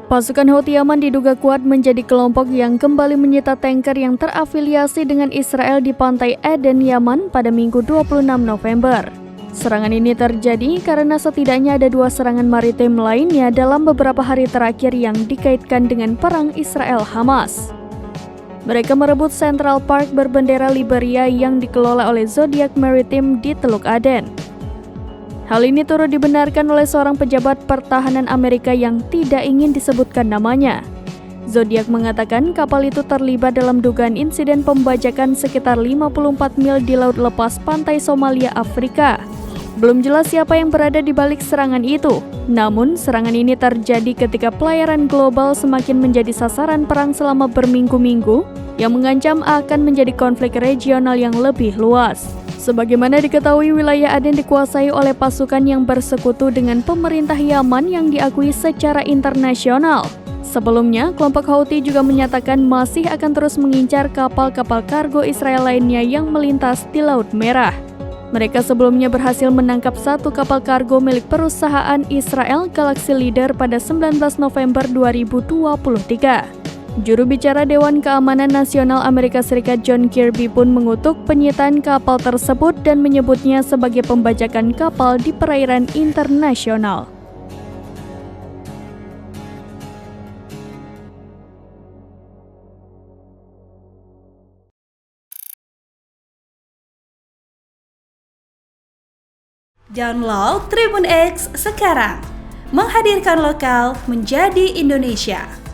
Pasukan Houthi Yaman diduga kuat menjadi kelompok yang kembali menyita tanker yang terafiliasi dengan Israel di pantai Aden, Yaman pada Minggu 26 November. Serangan ini terjadi karena setidaknya ada 2 serangan maritim lainnya dalam beberapa hari terakhir yang dikaitkan dengan perang Israel-Hamas. Mereka merebut Central Park berbendera Liberia yang dikelola oleh Zodiac Maritime di Teluk Aden. Hal ini turut dibenarkan oleh seorang pejabat pertahanan Amerika yang tidak ingin disebutkan namanya. Zodiac mengatakan kapal itu terlibat dalam dugaan insiden pembajakan sekitar 54 mil di laut lepas pantai Somalia, Afrika. Belum jelas siapa yang berada di balik serangan itu. Namun, serangan ini terjadi ketika pelayaran global semakin menjadi sasaran perang selama berminggu-minggu yang mengancam akan menjadi konflik regional yang lebih luas. Sebagaimana diketahui, wilayah Aden dikuasai oleh pasukan yang bersekutu dengan pemerintah Yaman yang diakui secara internasional. Sebelumnya, kelompok Houthi juga menyatakan masih akan terus mengincar kapal-kapal kargo Israel lainnya yang melintas di Laut Merah. Mereka sebelumnya berhasil menangkap 1 kapal kargo milik perusahaan Israel Galaxy Leader pada 19 November 2023. Juru bicara Dewan Keamanan Nasional Amerika Serikat John Kirby pun mengutuk penyitaan kapal tersebut dan menyebutnya sebagai pembajakan kapal di perairan internasional. Download Tribun X sekarang, menghadirkan lokal menjadi Indonesia.